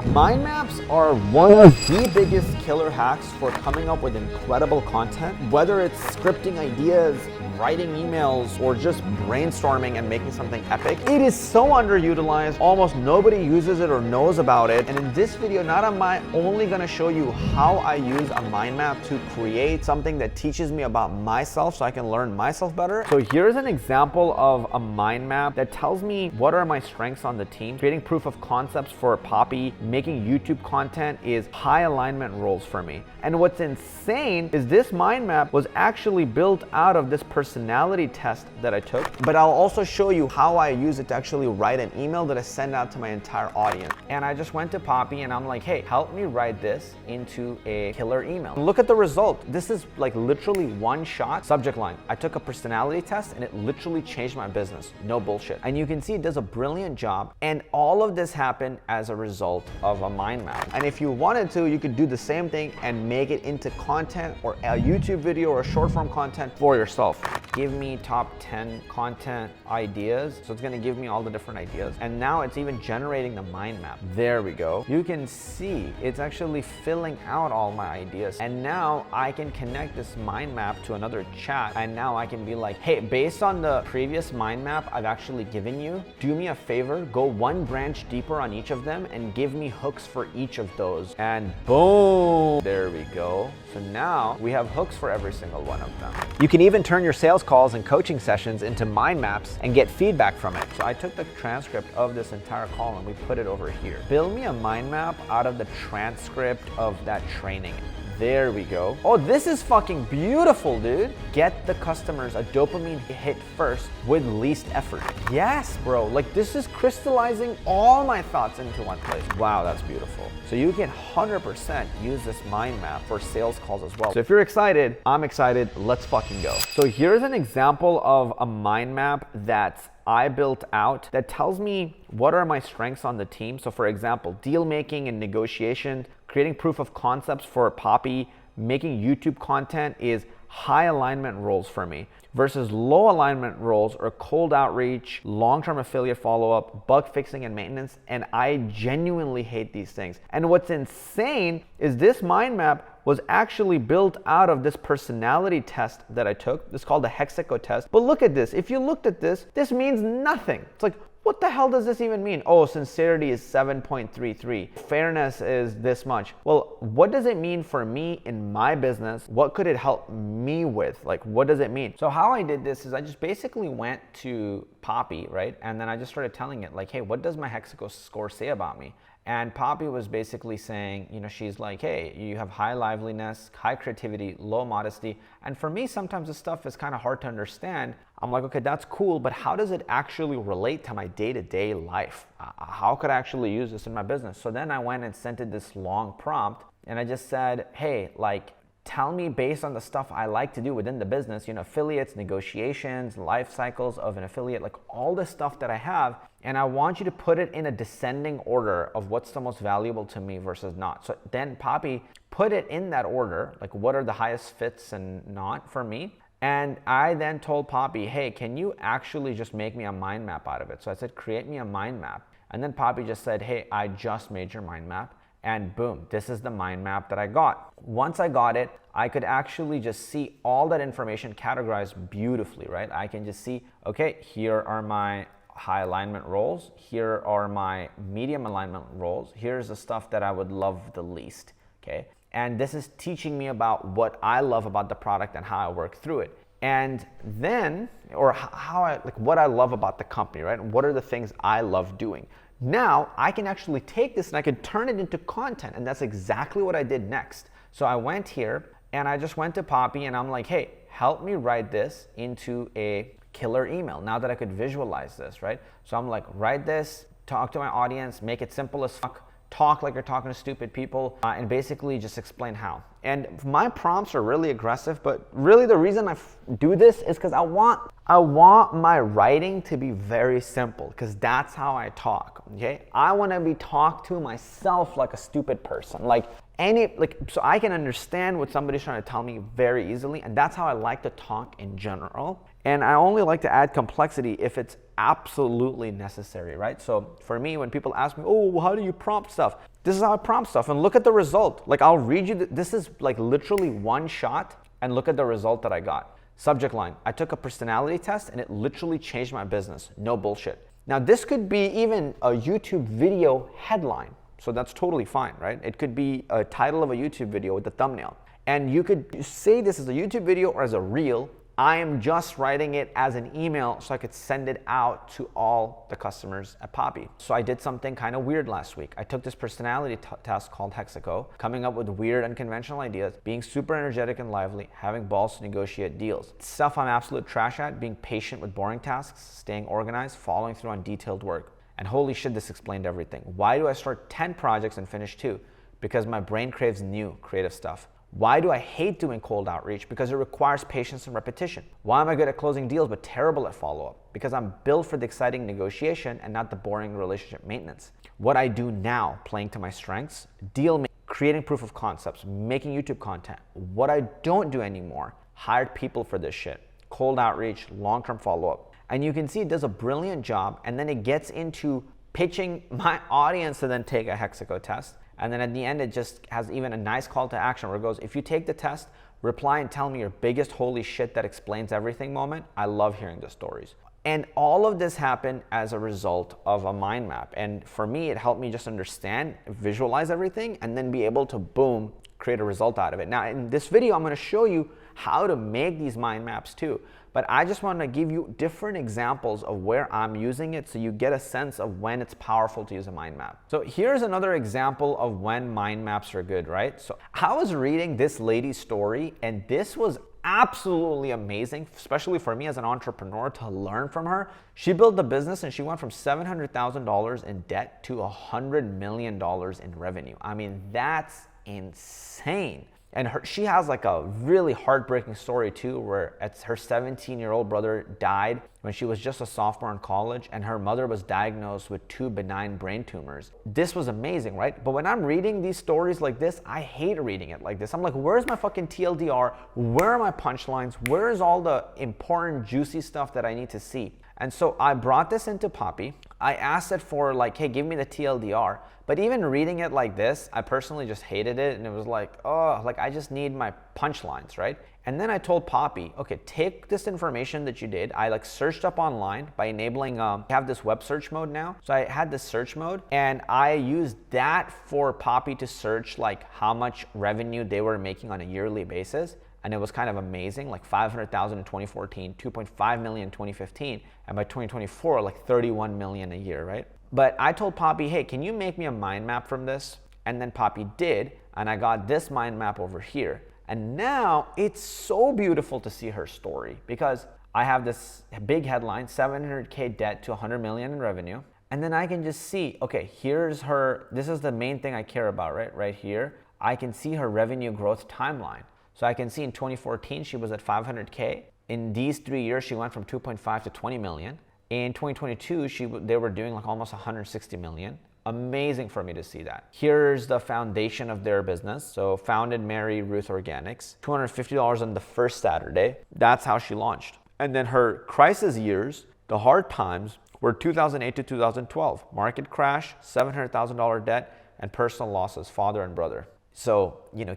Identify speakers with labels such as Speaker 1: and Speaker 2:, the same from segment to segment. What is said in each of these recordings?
Speaker 1: Mind maps are one of the biggest killer hacks for coming up with incredible content, whether it's scripting ideas, writing emails, or just brainstorming and making something epic. It is so underutilized. Almost nobody uses it or knows about it. And in this video, not am I only gonna show you how I use a mind map to create something that teaches me about myself so I can learn myself better. So here's an example of a mind map that tells me what are my strengths on the team. Creating proof of concepts for Poppy, making YouTube content is high alignment roles for me. And what's insane is this mind map was actually built out of this personality test that I took, but I'll also show you how I use it to actually write an email that I send out to my entire audience. And I just went to Poppy and I'm like, hey, help me write this into a killer email. And look at the result. This is like literally one shot. Subject line, I took a personality test and it literally changed my business. No bullshit. And you can see it does a brilliant job. And all of this happened as a result of a mind map. And if you wanted to, you could do the same thing and make it into content or a YouTube video or short form content for yourself. Give me top 10 content ideas. So it's gonna give me all the different ideas. And now it's even generating the mind map. There we go. You can see it's actually filling out all my ideas. And now I can connect this mind map to another chat. And now I can be like, hey, based on the previous mind map I've actually given you, do me a favor, go one branch deeper on each of them and give me hooks for each of those. And boom, there we go. So now we have hooks for every single one of them. You can even turn your sales calls and coaching sessions into mind maps and get feedback from it. So I took the transcript of this entire call and we put it over here. Build me a mind map out of the transcript of that training. There we go. Oh, this is fucking beautiful, dude. Get the customers a dopamine hit first with least effort. Yes, bro. Like this is crystallizing all my thoughts into one place. Wow, that's beautiful. So you can 100% use this mind map for sales calls as well. So if you're excited, I'm excited. Let's fucking go. So here's an example of a mind map that I built out that tells me what are my strengths on the team. So for example, deal making and negotiation, creating proof of concepts for Poppy, making YouTube content is high alignment roles for me versus low alignment roles are cold outreach, long-term affiliate follow-up, bug fixing and maintenance. And I genuinely hate these things. And what's insane is this mind map was actually built out of this personality test that I took. It's called the Hexaco test. But look at this. If you looked at this, this means nothing. It's like, what the hell does this even mean? Oh, sincerity is 7.33. Fairness is this much. Well, what does it mean for me in my business? What could it help me with? Like, what does it mean? So how I did this is I just basically went to Poppy, right? And then I just started telling it like, hey, what does my Hexaco score say about me? And Poppy was basically saying, you know, she's like, hey, you have high liveliness, high creativity, low modesty. And for me, sometimes this stuff is kind of hard to understand. I'm like, okay, that's cool, but how does it actually relate to my day-to-day life? How could I actually use this in my business? So then I went and sent it this long prompt and I just said, hey, like, tell me based on the stuff I like to do within the business, you know, affiliates, negotiations, life cycles of an affiliate, like all the stuff that I have. And I want you to put it in a descending order of what's the most valuable to me versus not. So then Poppy put it in that order, like what are the highest fits and not for me. And I then told Poppy, hey, can you actually just make me a mind map out of it? So I said, create me a mind map. And then Poppy just said, hey, I just made your mind map. And boom, this is the mind map that I got. Once I got it, I could actually just see all that information categorized beautifully, right? I can just see, okay, here are my high alignment roles. Here are my medium alignment roles. Here's the stuff that I would love the least, okay? And this is teaching me about what I love about the product and how I work through it. And then, or how I, like what I love about the company, right? What are the things I love doing? Now I can actually take this and I can turn it into content. And that's exactly what I did next. So I went here and I just went to Poppy and I'm like, hey, help me write this into a killer email now that I could visualize this, right? So I'm like, write this, talk to my audience, make it simple as fuck, talk like you're talking to stupid people, and basically just explain how. And my prompts are really aggressive, but really the reason I do this is because I want my writing to be very simple, because that's how I talk, okay? I want to be talked to myself like a stupid person, so I can understand what somebody's trying to tell me very easily, and that's how I like to talk in general. And I only like to add complexity if it's absolutely necessary, right? So for me, when people ask me, oh, well, how do you prompt stuff? This is how I prompt stuff, and look at the result. Like, I'll read you, this is like literally one shot, and look at the result that I got. Subject line, I took a personality test and it literally changed my business. No bullshit. Now this could be even a YouTube video headline. So that's totally fine, right? It could be a title of a YouTube video with the thumbnail. And you could say this as a YouTube video or as a reel. I am just writing it as an email so I could send it out to all the customers at Poppy. So I did something kind of weird last week. I took this personality test called Hexaco, coming up with weird, unconventional ideas, being super energetic and lively, having balls to negotiate deals. Stuff I'm absolute trash at, being patient with boring tasks, staying organized, following through on detailed work. And holy shit, this explained everything. Why do I start 10 projects and finish 2? Because my brain craves new, creative stuff. Why do I hate doing cold outreach? Because it requires patience and repetition. Why am I good at closing deals but terrible at follow-up? Because I'm built for the exciting negotiation and not the boring relationship maintenance. What I do now, playing to my strengths, deal making, creating proof of concepts, making YouTube content. What I don't do anymore, hired people for this shit. Cold outreach, long-term follow-up. And you can see it does a brilliant job, and then it gets into pitching my audience to then take a Hexaco test. And then at the end, it just has even a nice call to action where it goes, if you take the test, reply and tell me your biggest holy shit that explains everything moment. I love hearing the stories. And all of this happened as a result of a mind map. And for me, it helped me just understand, visualize everything, and then be able to, boom, create a result out of it. Now, in this video, I'm going to show you how to make these mind maps too. But I just want to give you different examples of where I'm using it so you get a sense of when it's powerful to use a mind map. So here's another example of when mind maps are good, right? So I was reading this lady's story, and this was absolutely amazing, especially for me as an entrepreneur, to learn from her. She built the business and she went from $700,000 in debt to $100 million in revenue. I mean, that's insane. And she has like a really heartbreaking story too, where her 17-year-old brother died when she was just a sophomore in college, and her mother was diagnosed with 2 benign brain tumors. This was amazing, right? But when I'm reading these stories like this, I hate reading it like this. I'm like, where's my fucking TLDR? Where are my punchlines? Where is all the important, juicy stuff that I need to see? And so I brought this into Poppy. I asked it for like, hey, give me the TLDR. But even reading it like this, I personally just hated it. And it was like, oh, like I just need my punchlines, right? And then I told Poppy, okay, take this information that you did. I like searched up online by enabling, I have this web search mode now. So I had this search mode, and I used that for Poppy to search like how much revenue they were making on a yearly basis. And it was kind of amazing, like 500,000 in 2014, 2.5 million in 2015, and by 2024, like 31 million a year, right? But I told Poppy, hey, can you make me a mind map from this? And then Poppy did, and I got this mind map over here. And now it's so beautiful to see her story, because I have this big headline, 700K debt to 100 million in revenue. And then I can just see, okay, here's her, this is the main thing I care about, right? Right here, I can see her revenue growth timeline. So I can see in 2014, she was at 500K. In these 3 years, she went from 2.5 to 20 million. In 2022, they were doing like almost 160 million. Amazing for me to see that. Here's the foundation of their business. So founded Mary Ruth Organics, $250 on the first Saturday. That's how she launched. And then her crisis years, the hard times, were 2008 to 2012. Market crash, $700,000 debt, and personal losses, father and brother. So, you know,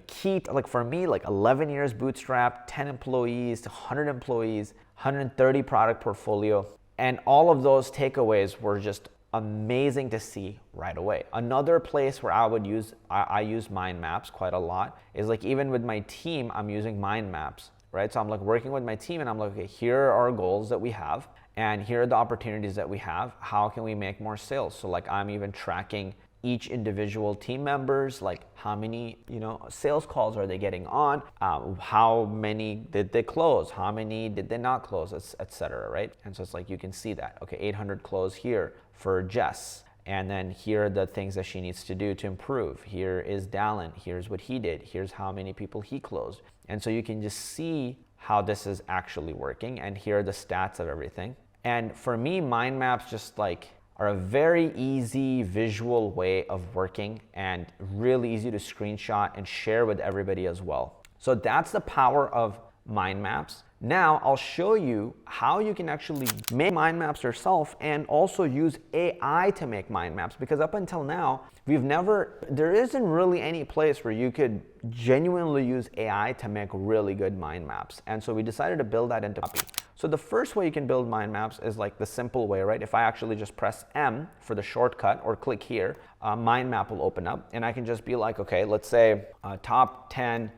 Speaker 1: like for me, like 11 years bootstrap, 10 employees to 100 employees, 130 product portfolio. And all of those takeaways were just amazing to see right away. Another place where I use mind maps quite a lot is like, even with my team, I'm using mind maps, right? So I'm like working with my team and I'm like, okay, here are our goals that we have, and here are the opportunities that we have. How can we make more sales? So like I'm even tracking each individual team members, like how many, you know, sales calls are they getting on, how many did they close, how many did they not close, etc., right? And so it's like you can see that, okay, 800 close here for Jess, and then here are the things that she needs to do to improve. Here is Dallin, here's what he did, here's how many people he closed. And so you can just see how this is actually working, and here are the stats of everything. And for me, mind maps just like are a very easy visual way of working, and really easy to screenshot and share with everybody as well. So that's the power of mind maps. Now I'll show you how you can actually make mind maps yourself and also use AI to make mind maps, because up until now, there isn't really any place where you could genuinely use AI to make really good mind maps. And so we decided to build that into Poppy. So the first way you can build mind maps is like the simple way, right? If I actually just press M for the shortcut or click here, mind map will open up, and I can just be like, okay, let's say top 10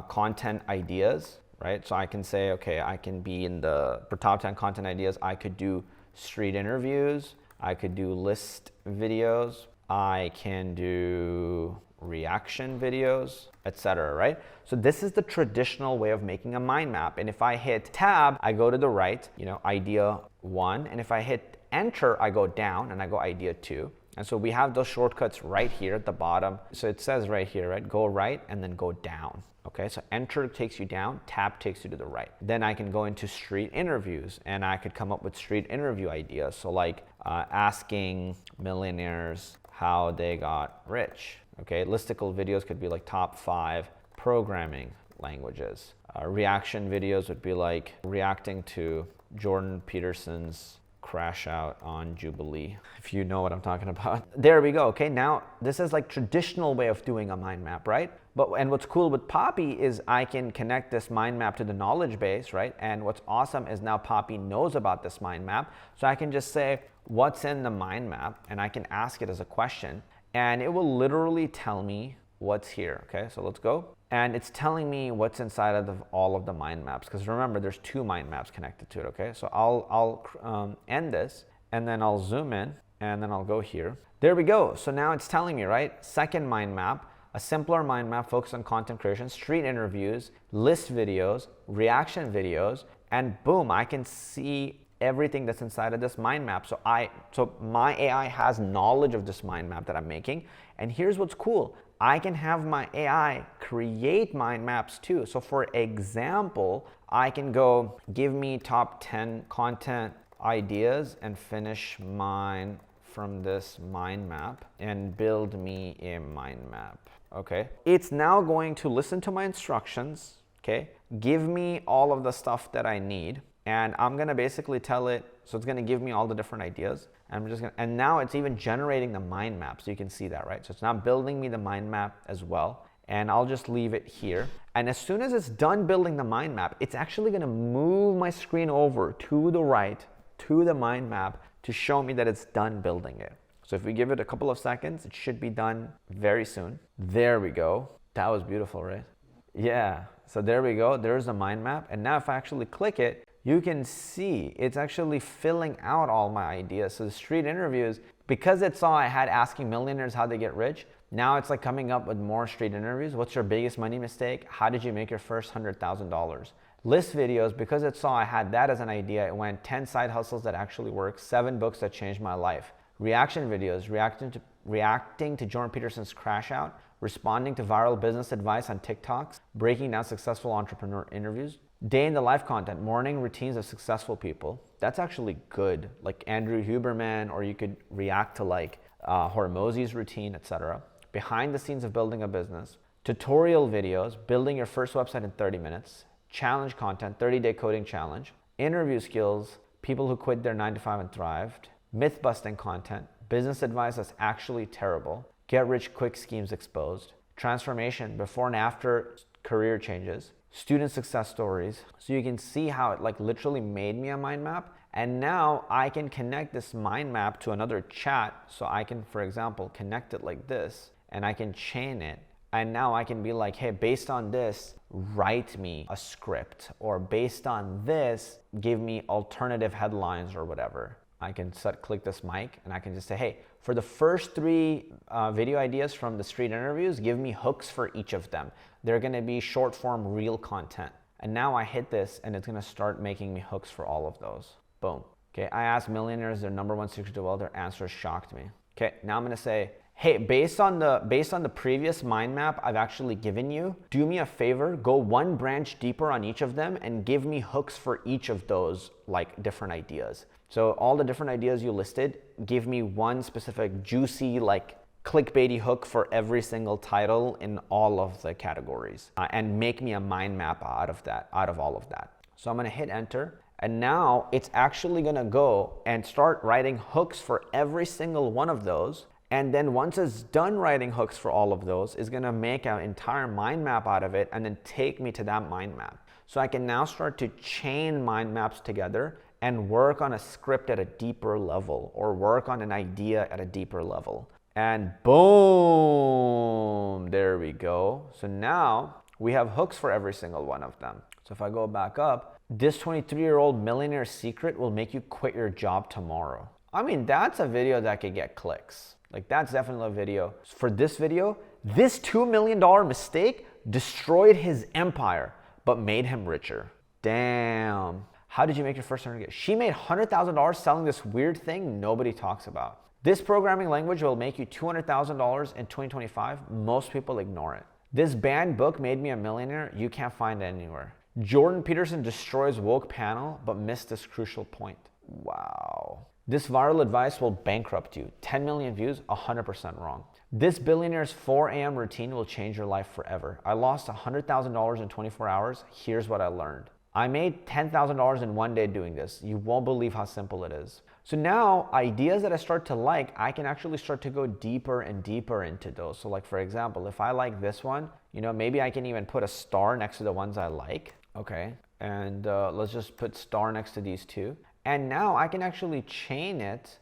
Speaker 1: content ideas. Right? So I can say, okay, I can be for top 10 content ideas, I could do street interviews, I could do list videos, I can do reaction videos, etc. Right? So this is the traditional way of making a mind map. And if I hit tab, I go to the right, idea 1. And if I hit enter, I go down and I go idea 2. And so we have those shortcuts right here at the bottom. So it says right here, right? Go right and then go down. Okay, so enter takes you down, tab takes you to the right. Then I can go into street interviews and I could come up with street interview ideas. So like asking millionaires how they got rich. Okay, listicle videos could be like top 5 programming languages. Reaction videos would be like reacting to Jordan Peterson's crash out on Jubilee, if you know what I'm talking about. There we go. Okay, now this is like traditional way of doing a mind map, right? And what's cool with Poppy is I can connect this mind map to the knowledge base, right? And what's awesome is now Poppy knows about this mind map. So I can just say, what's in the mind map? And I can ask it as a question, and it will literally tell me what's here. Okay, so let's go. And it's telling me what's inside of all of the mind maps, because remember, there's 2 mind maps connected to it. Okay, so I'll end this, and then I'll zoom in, and then I'll go here. There we go. So now it's telling me, right? Second mind map, a simpler mind map focused on content creation, street interviews, list videos, reaction videos, and boom, I can see everything that's inside of this mind map. So my AI has knowledge of this mind map that I'm making. And here's what's cool. I can have my AI create mind maps too. So for example, I can go give me top 10 content ideas and finish mine from this mind map and build me a mind map. Okay. It's now going to listen to my instructions. Okay. Give me all of the stuff that I need. And I'm going to basically tell it, so it's going to give me all the different ideas. And now it's even generating the mind map. So you can see that, right? So it's now building me the mind map as well. And I'll just leave it here. And as soon as it's done building the mind map, it's actually going to move my screen over to the right, to the mind map, to show me that it's done building it. So if we give it a couple of seconds, it should be done very soon. There we go. That was beautiful, right? Yeah. So there we go. There's the mind map. And now if I actually click it, you can see it's actually filling out all my ideas. So the street interviews, because it saw I had asking millionaires how they get rich, now it's like coming up with more street interviews. What's your biggest money mistake? How did you make your first $100,000? List videos, because it saw I had that as an idea, it went 10 side hustles that actually work, 7 books that changed my life. Reaction videos, reacting to Jordan Peterson's crash out, responding to viral business advice on TikToks, breaking down successful entrepreneur interviews. Day in the life content, morning routines of successful people. That's actually good, like Andrew Huberman, or you could react to like Hormozi's routine, etc. Behind the scenes of building a business. Tutorial videos, building your first website in 30 minutes. Challenge content, 30-day coding challenge. Interview skills, people who quit their 9-to-5 and thrived. Myth busting content, business advice that's actually terrible. Get rich quick schemes exposed. Transformation, before and after career changes. Student success stories. So you can see how it like literally made me a mind map. And now I can connect this mind map to another chat. So I can, for example, connect it like this, and I can chain it. And now I can be like, hey, based on this, write me a script, or based on this, give me alternative headlines or whatever. I can click this mic and I can just say, hey, for the first 3 video ideas from the street interviews, give me hooks for each of them. They're gonna be short form real content. And now I hit this and it's gonna start making me hooks for all of those. Boom. Okay, I asked millionaires their #1 secret to wealth, their answers shocked me. Okay, now I'm gonna say, hey, based on the previous mind map I've actually given you, do me a favor, go 1 branch deeper on each of them and give me hooks for each of those like different ideas. So all the different ideas you listed, give me 1 specific juicy like clickbaity hook for every single title in all of the categories, and make me a mind map out of all of that. So I'm gonna hit enter, and now it's actually gonna go and start writing hooks for every single one of those. And then once it's done writing hooks for all of those, it's gonna make an entire mind map out of it and then take me to that mind map. So I can now start to chain mind maps together and work on a script at a deeper level, or work on an idea at a deeper level. And boom, there we go. So now we have hooks for every single one of them. So if I go back up, this 23-year-old millionaire secret will make you quit your job tomorrow. I mean, that's a video that could get clicks. Like, that's definitely a video. For this video, this $2 million mistake destroyed his empire, but made him richer. Damn. How did you make your first $100K? She made $100,000 selling this weird thing nobody talks about. This programming language will make you $200,000 in 2025. Most people ignore it. This banned book made me a millionaire. You can't find it anywhere. Jordan Peterson destroys woke panel, but missed this crucial point. Wow. This viral advice will bankrupt you. 10 million views, 100% wrong. This billionaire's 4 a.m. routine will change your life forever. I lost $100,000 in 24 hours. Here's what I learned. I made $10,000 in one day doing this. You won't believe how simple it is. So now, ideas that I start to like, I can actually start to go deeper and deeper into those. So like, for example, if I like this one, you know, maybe I can even put a star next to the ones I like. Okay, and let's just put star next to these two. And now I can actually chain it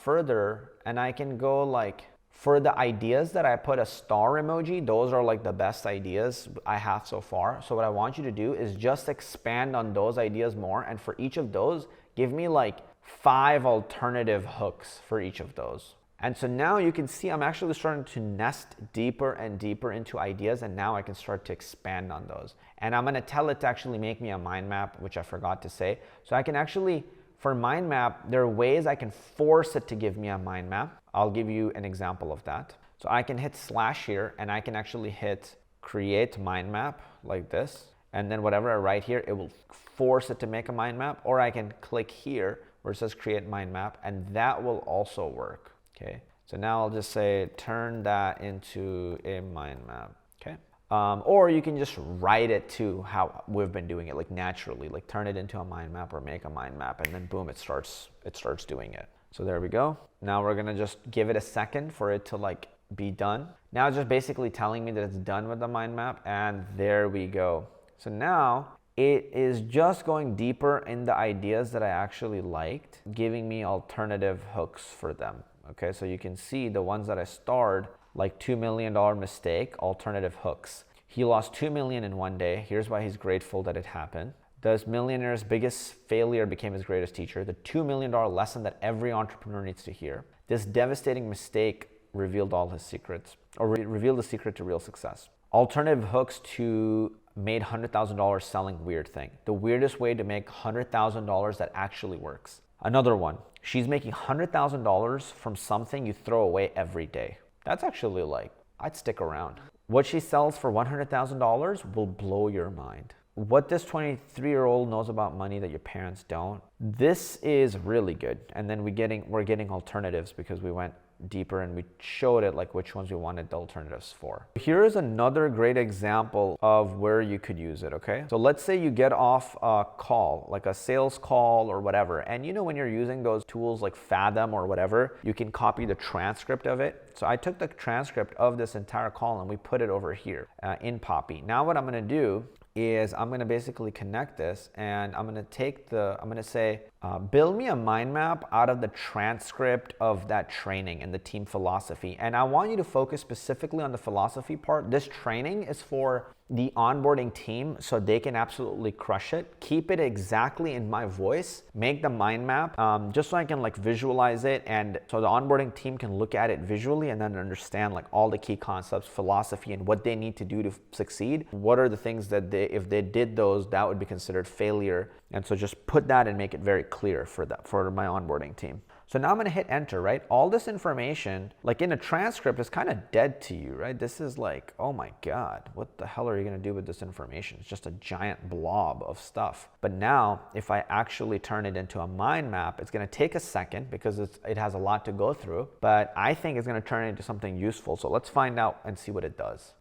Speaker 1: further, and I can go like, for the ideas that I put a star emoji, those are like the best ideas I have so far. So what I want you to do is just expand on those ideas more. And for each of those, give me like 5 alternative hooks for each of those. And so now you can see I'm actually starting to nest deeper and deeper into ideas. And now I can start to expand on those. And I'm gonna tell it to actually make me a mind map, which I forgot to say. So I can actually, for mind map, there are ways I can force it to give me a mind map. I'll give you an example of that. So I can hit slash here, and I can actually hit create mind map like this. And then whatever I write here, it will force it to make a mind map. Or I can click here where it says create mind map, and that will also work. Okay. So now I'll just say turn that into a mind map. Okay. Or you can just write it to how we've been doing it, like naturally, like turn it into a mind map or make a mind map, and then boom, it starts doing it. So there we go. Now we're gonna just give it a second for it to like be done. Now it's just basically telling me that it's done with the mind map, and there we go. So now it is just going deeper in the ideas that I actually liked, giving me alternative hooks for them. Okay, so you can see the ones that I starred, like $2 million mistake, alternative hooks. He lost $2 million in one day. Here's why he's grateful that it happened. This millionaire's biggest failure became his greatest teacher. The $2 million lesson that every entrepreneur needs to hear. This devastating mistake revealed all his secrets, or revealed the secret to real success. Alternative hooks to made $100,000 selling weird thing. The weirdest way to make $100,000 that actually works. Another one, she's making $100,000 from something you throw away every day. That's actually like, I'd stick around. What she sells for $100,000 will blow your mind. What this 23-year-old knows about money that your parents don't. This is really good. And then we're getting alternatives because we went deeper and we showed it like which ones we wanted the alternatives for. Here's another great example of where you could use it, okay? So let's say you get off a call, like a sales call or whatever, and you know when you're using those tools like Fathom or whatever, you can copy the transcript of it. So I took the transcript of this entire call and we put it over here in Poppy. Now what I'm gonna do is I'm gonna basically connect this, and I'm gonna say, build me a mind map out of the transcript of that training and the team philosophy. And I want you to focus specifically on the philosophy part. This training is for the onboarding team so they can absolutely crush it. Keep it exactly in my voice. Make the mind map just so I can like visualize it, and so the onboarding team can look at it visually and then understand like all the key concepts, philosophy, and what they need to do to succeed. What are the things that if they did those, that would be considered failure. And so just put that and make it very clear for my onboarding team. So now I'm gonna hit enter, right? All this information, like in a transcript, is kind of dead to you, right? This is like, oh my God, what the hell are you gonna do with this information? It's just a giant blob of stuff. But now, if I actually turn it into a mind map, it's gonna take a second because it has a lot to go through, but I think it's gonna turn it into something useful. So let's find out and see what it does.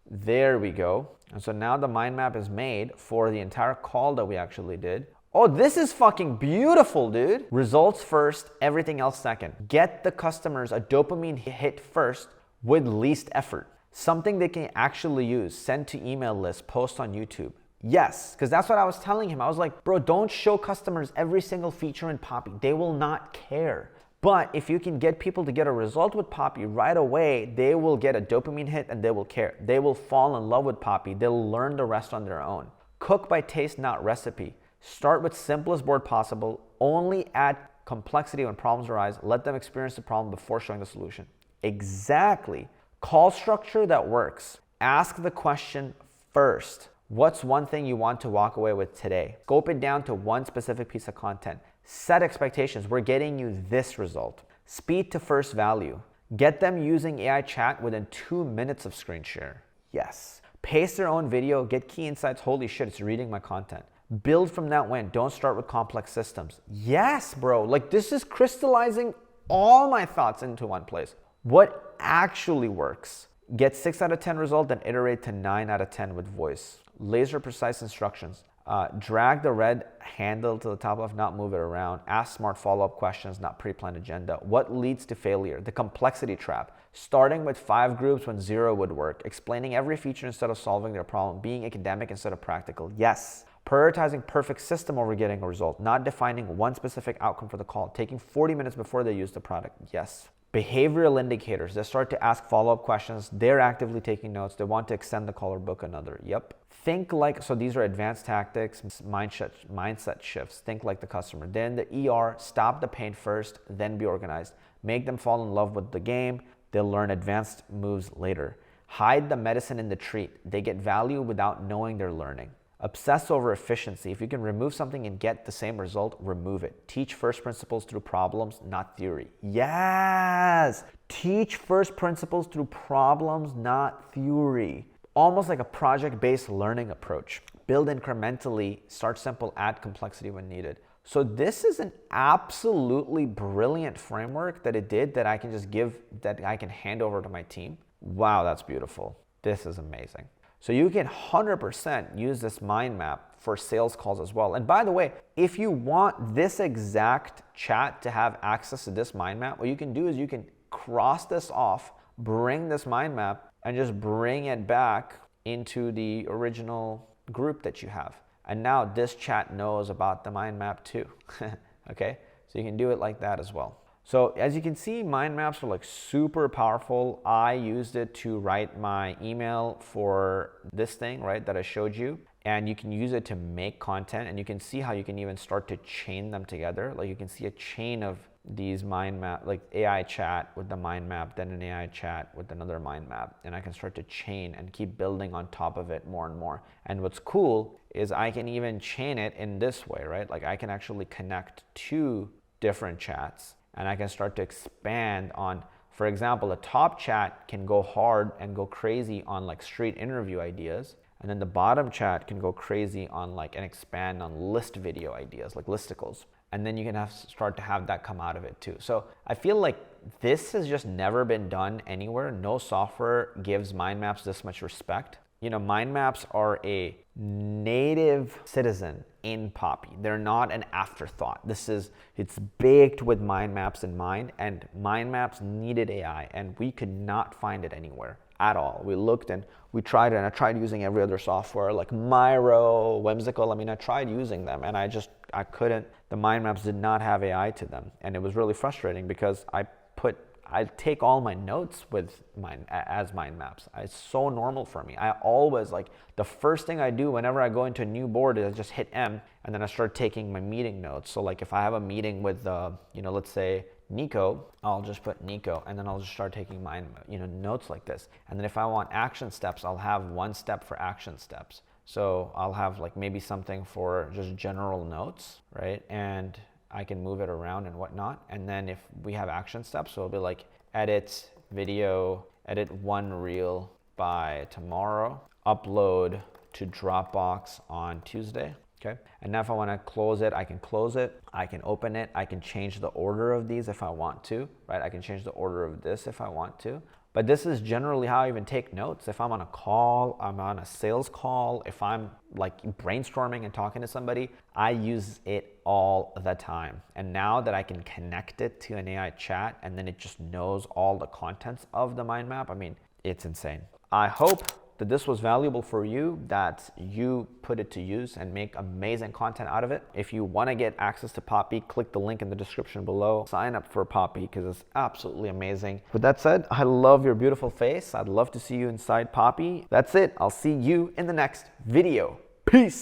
Speaker 1: There we go. And so now the mind map is made for the entire call that we actually did. Oh, this is fucking beautiful, dude. Results first, everything else second. Get the customers a dopamine hit first with least effort. Something they can actually use. Send to email list, post on YouTube. Yes, because that's what I was telling him. I was like, bro, don't show customers every single feature in Poppy. They will not care. But if you can get people to get a result with Poppy right away, they will get a dopamine hit and they will care. They will fall in love with Poppy. They'll learn the rest on their own. Cook by taste, not recipe. Start with simplest board possible. Only add complexity when problems arise. Let them experience the problem before showing the solution. Exactly. Call structure that works. Ask the question first. What's one thing you want to walk away with today? Scope it down to one specific piece of content. Set expectations. We're getting you this result. Speed to first value. Get them using AI chat within 2 minutes of screen share. Yes. Paste their own video. Get key insights. Holy shit, it's reading my content. Build from that win. Don't start with complex systems. Yes, bro. Like this is crystallizing all my thoughts into one place. What actually works? Get 6 out of 10 result, then iterate to 9 out of 10 with voice. Laser precise instructions. Drag the red handle to the top left, not move it around. Ask smart follow-up questions, not pre-planned agenda. What leads to failure? The complexity trap. Starting with 5 groups when 0 would work. Explaining every feature instead of solving their problem. Being academic instead of practical. Yes. Prioritizing perfect system over getting a result. Not defining one specific outcome for the call. Taking 40 minutes before they use the product. Yes. Behavioral indicators. They start to ask follow-up questions. They're actively taking notes. They want to extend the call or book another. Yep. Think like, so these are advanced tactics, mindset shifts. Think like the customer. Then the ER, stop the pain first, then be organized. Make them fall in love with the game. They'll learn advanced moves later. Hide the medicine in the treat. They get value without knowing they're learning. Obsess over efficiency. If you can remove something and get the same result, remove it. Teach first principles through problems, not theory. Yes! Teach first principles through problems, not theory. Almost like a project-based learning approach. Build incrementally, start simple, add complexity when needed. So this is an absolutely brilliant framework that it did that I can just give, that I can hand over to my team. Wow, that's beautiful. This is amazing. So you can 100% use this mind map for sales calls as well. And by the way, if you want this exact chat to have access to this mind map, what you can do is you can cross this off, bring this mind map, and just bring it back into the original group that you have. And now this chat knows about the mind map too. Okay, so you can do it like that as well. So as you can see, mind maps are like super powerful. I used it to write my email for this thing, right, that I showed you. And you can use it to make content, and you can see how you can even start to chain them together. Like you can see a chain of these mind map, like AI chat with the mind map, then an AI chat with another mind map. And I can start to chain and keep building on top of it more and more. And what's cool is I can even chain it in this way, right? Like I can actually connect 2 different chats. And I can start to expand on, for example, the top chat can go hard and go crazy on like street interview ideas. And then the bottom chat can go crazy on like and expand on list video ideas, like listicles. And then you can start to have that come out of it too. So I feel like this has just never been done anywhere. No software gives mind maps this much respect. You know, mind maps are a native citizen in Poppy. They're not an afterthought. It's baked with mind maps in mind, and mind maps needed AI, and we could not find it anywhere at all. We looked and we tried it, and I tried using every other software like Miro, Whimsical. I mean, I tried using them, and I couldn't. The mind maps did not have AI to them, and it was really frustrating because I take all my notes with as mind maps. It's so normal for me. I always like the first thing I do whenever I go into a new board is I just hit M, and then I start taking my meeting notes. So like if I have a meeting with let's say Nico, I'll just put Nico, and then I'll just start taking notes like this. And then if I want action steps, I'll have 1 step for action steps. So I'll have like maybe something for just general notes, right? And I can move it around and whatnot. And then if we have action steps, so it'll be like edit video, edit 1 reel by tomorrow, upload to Dropbox on Tuesday. Okay. And now if I want to close it, I can close it. I can open it. I can change the order of these if I want to, right? I can change the order of this if I want to. But this is generally how I even take notes. If I'm on a call, I'm on a sales call, if I'm like brainstorming and talking to somebody, I use it all the time. And now that I can connect it to an AI chat and then it just knows all the contents of the mind map, I mean, it's insane. I hope that this was valuable for you, that you put it to use and make amazing content out of it. If you want to get access to Poppy, click the link in the description below. Sign up for Poppy because it's absolutely amazing. With that said, I love your beautiful face. I'd love to see you inside Poppy. That's it. I'll see you in the next video. Peace.